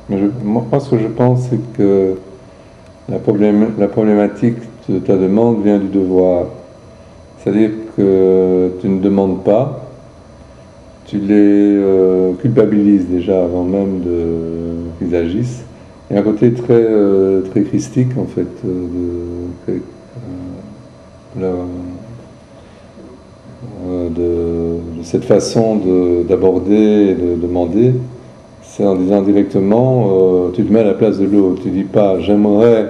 Moi, ce que je pense, c'est que la problématique de ta demande vient du devoir. C'est-à-dire que tu ne demandes pas, tu les culpabilises déjà avant même qu'ils agissent. Il y a un côté très christique, en fait, de cette façon d'aborder et de demander. C'est en disant directement, tu te mets à la place de l'autre. Tu dis pas, j'aimerais,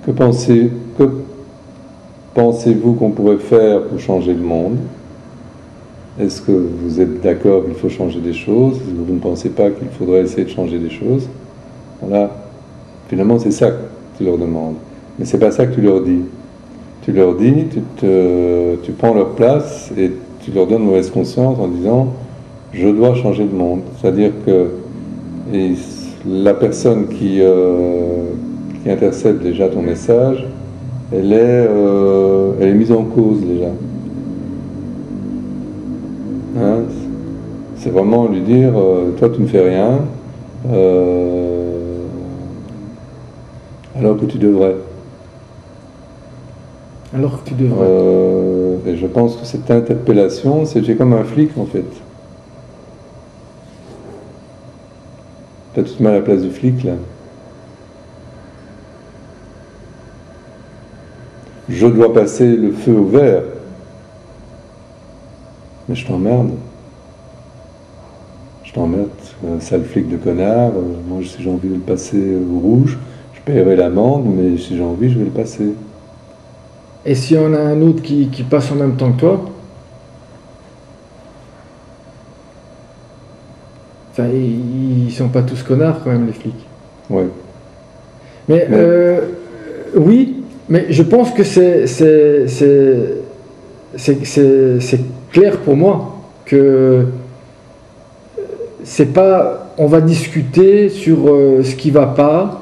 que pensez-vous qu'on pourrait faire pour changer le monde? Est-ce que vous êtes d'accord qu'il faut changer des choses? Est-ce que vous ne pensez pas qu'il faudrait essayer de changer des choses? Voilà. Finalement, c'est ça que tu leur demandes. Mais c'est pas ça que tu leur dis. Tu leur dis, tu prends leur place et tu leur donnes mauvaise conscience en disant, je dois changer le monde. C'est-à-dire que la personne qui intercepte déjà ton message, elle est mise en cause déjà. Hein? C'est vraiment lui dire, toi tu ne fais rien, alors que tu devrais. Alors que tu devrais. Et je pense que cette interpellation, c'est comme un flic en fait. T'as tout de mal à la place du flic là. Je dois passer le feu au vert. Mais je t'emmerde. Je t'emmerde, sale flic de connard. Moi, si j'ai envie de le passer au rouge, je paierai l'amende, mais si j'ai envie, je vais le passer. Et s'il y en a un autre qui passe en même temps que toi, enfin, ils sont pas tous connards quand même, les flics. Ouais. Mais oui, mais je pense que c'est clair pour moi que c'est pas on va discuter sur ce qui va pas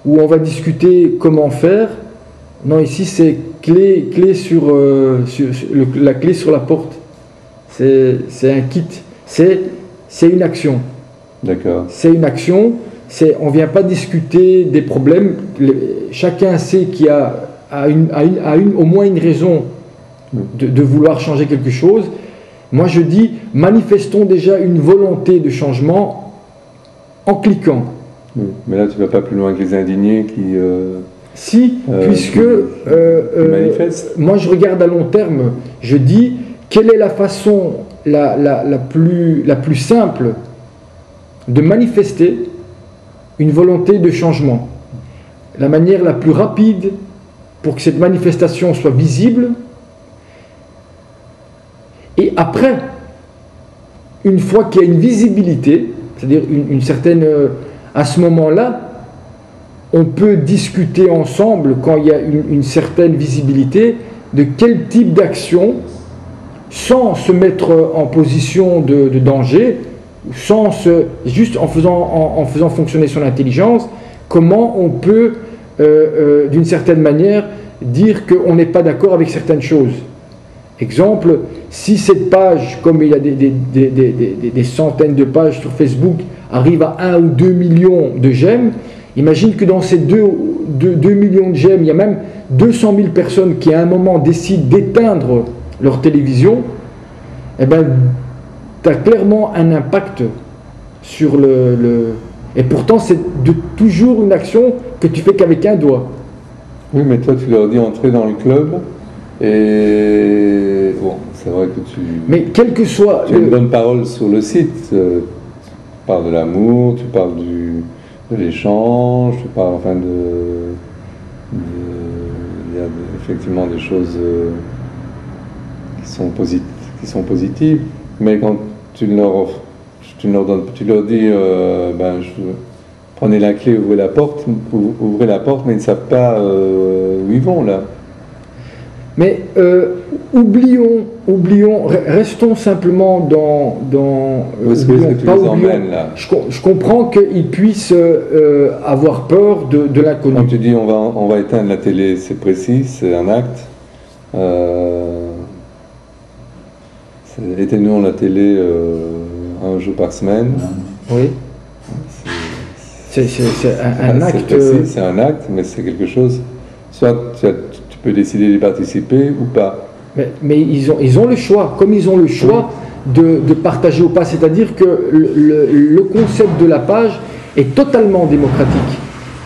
ou on va discuter comment faire. Non, ici c'est clé sur, la clé sur la porte. C'est un kit. C'est une action. D'accord. C'est une action. On ne vient pas discuter des problèmes. Chacun sait qu'il y a au moins une raison de vouloir changer quelque chose. Moi je dis, manifestons déjà une volonté de changement en cliquant. Oui. Mais là tu ne vas pas plus loin que les indignés qui... Si, puisque moi je regarde à long terme, je dis quelle est la façon la plus simple de manifester une volonté de changement. La manière la plus rapide pour que cette manifestation soit visible. Et après, une fois qu'il y a une visibilité, c'est-à-dire une certaine... à ce moment-là, on peut discuter ensemble, quand il y a une certaine visibilité, de quel type d'action, sans se mettre en position de danger, juste en faisant fonctionner son intelligence, comment on peut, d'une certaine manière, dire qu'on n'est pas d'accord avec certaines choses. Exemple, si cette page, comme il y a des centaines de pages sur Facebook, arrive à 1 ou 2 millions de j'aime, imagine que dans ces 2 millions de j'aime, il y a même 200 000 personnes qui à un moment décident d'éteindre leur télévision, eh bien, tu as clairement un impact sur Et pourtant, c'est toujours une action que tu fais qu'avec un doigt. Oui, mais toi, tu leur dis entrer dans le club, et bon, c'est vrai que Mais quel que soit... Tu as une bonne parole sur le site, tu parles de l'amour, tu parles de l'échange, tu parles enfin il y a effectivement des choses qui sont positives, mais quand tu leur dis prenez la clé, ouvrez la porte, mais ils ne savent pas où ils vont là. Mais oublions, restons simplement dans où est-ce que tu les emmènes là? Je comprends qu'ils puissent avoir peur de l'inconnu. Quand tu dis on va éteindre la télé, c'est précis, c'est un acte. Éteignons la télé un jour par semaine. Oui. C'est un acte. C'est un acte, mais c'est quelque chose. Soit tu peux décider d'y participer ou pas. Mais ils ont le choix, comme ils ont le choix de partager ou pas. C'est-à-dire que le concept de la page est totalement démocratique,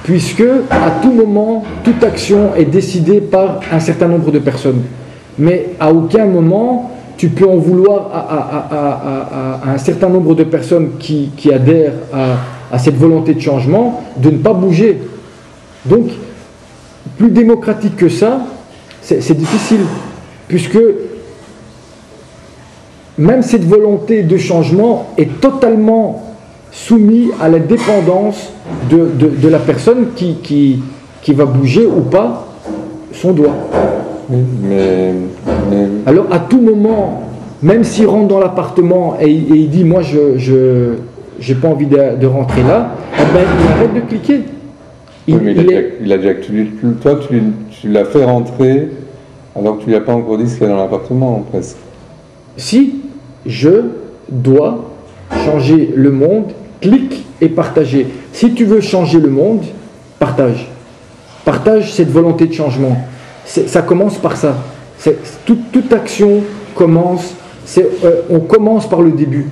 puisque à tout moment, toute action est décidée par un certain nombre de personnes. Mais à aucun moment, tu peux en vouloir à un certain nombre de personnes qui adhèrent à cette volonté de changement de ne pas bouger. Donc, plus démocratique que ça, c'est difficile, puisque même cette volonté de changement est totalement soumise à la dépendance de la personne qui va bouger ou pas son doigt. Mais... Alors à tout moment, même s'il rentre dans l'appartement et il dit moi je n'ai pas envie de rentrer là, eh ben, il arrête de cliquer. Il a déjà toi tu l'as fait rentrer alors que tu lui as pas encore dit ce qu'il y a dans l'appartement presque. Si je dois changer le monde, clique et partager. Si tu veux changer le monde, partage. Partage cette volonté de changement. Ça commence par ça. Toute action commence, on commence par le début.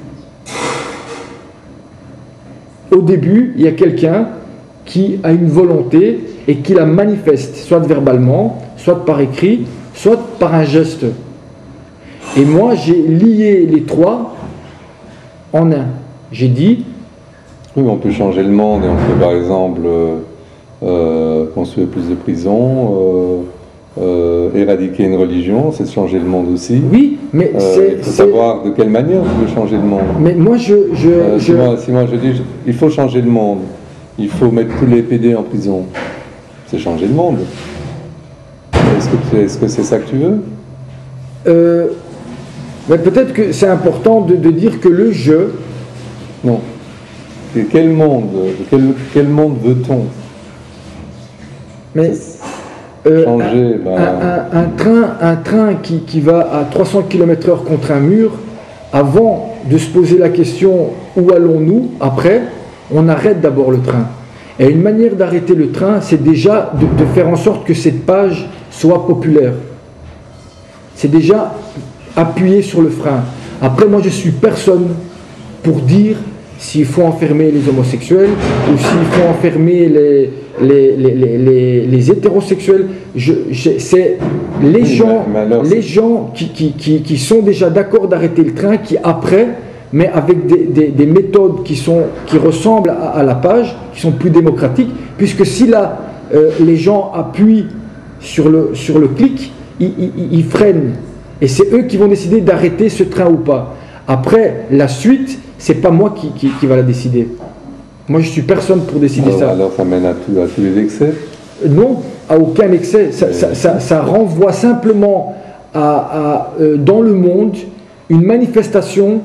Au début, il y a quelqu'un qui a une volonté et qui la manifeste, soit verbalement, soit par écrit, soit par un geste. Et moi, j'ai lié les trois en un. J'ai dit... Oui, on peut changer le monde et on peut par exemple construire plus de prisons, éradiquer une religion, c'est changer le monde aussi. Oui, mais il faut savoir de quelle manière on veut changer le monde. Mais moi, si moi je dis, il faut changer le monde, il faut mettre tous les PD en prison, c'est changer le monde. Est-ce que c'est ça que tu veux mais peut-être que c'est important de dire que le jeu... Non. Et quel monde veut-on? Mais changer, un train qui va à 300 km/h contre un mur, avant de se poser la question où allons-nous après, on arrête d'abord le train. Et une manière d'arrêter le train, c'est déjà de faire en sorte que cette page soit populaire. C'est déjà appuyer sur le frein. Après, moi, je suis personne pour dire s'il faut enfermer les homosexuels ou s'il faut enfermer les hétérosexuels. C'est les gens qui sont déjà d'accord d'arrêter le train, qui après, mais avec des méthodes qui ressemblent à la page, qui sont plus démocratiques, puisque si là, les gens appuient sur le clic, ils freinent. Et c'est eux qui vont décider d'arrêter ce train ou pas. Après, la suite, c'est pas moi qui va la décider. Moi, je suis personne pour décider ça. Alors, ça mène à tous les excès? Non, à aucun excès. Ça renvoie simplement dans le monde, une manifestation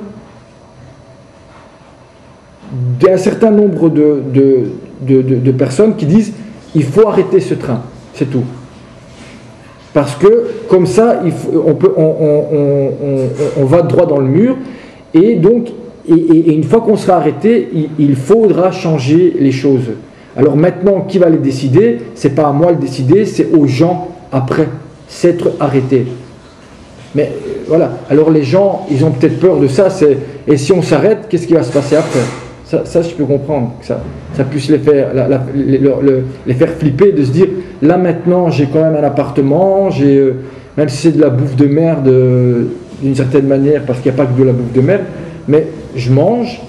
d'un certain nombre de personnes qui disent il faut arrêter ce train, c'est tout. Parce que comme ça, on va droit dans le mur, et donc, et une fois qu'on sera arrêté, il faudra changer les choses. Alors maintenant, qui va les décider? C'est pas à moi de le décider, c'est aux gens après s'être arrêtés. Mais voilà. Alors les gens, ils ont peut-être peur de ça. Et si on s'arrête, qu'est-ce qui va se passer après? Ça, je peux comprendre que ça puisse les faire flipper, de se dire là maintenant j'ai quand même un appartement, même si c'est de la bouffe de merde d'une certaine manière, parce qu'il n'y a pas que de la bouffe de merde, mais je mange.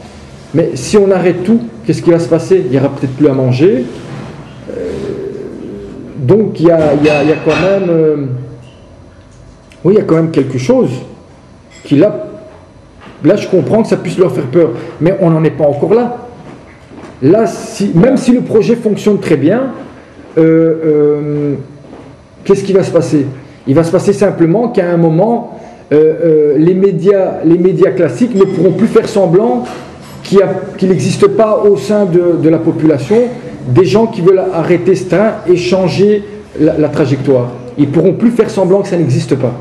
Mais si on arrête tout, qu'est-ce qui va se passer? Il n'y aura peut-être plus à manger. Donc il y a quand même oui, il y a quand même quelque chose qui là je comprends que ça puisse leur faire peur, mais on n'en est pas encore là. Là, même si le projet fonctionne très bien, qu'est-ce qui va se passer? Il va se passer simplement qu'à un moment, les médias classiques ne pourront plus faire semblant qu'il n'existe pas au sein de la population des gens qui veulent arrêter ce train et changer la trajectoire. Ils ne pourront plus faire semblant que ça n'existe pas.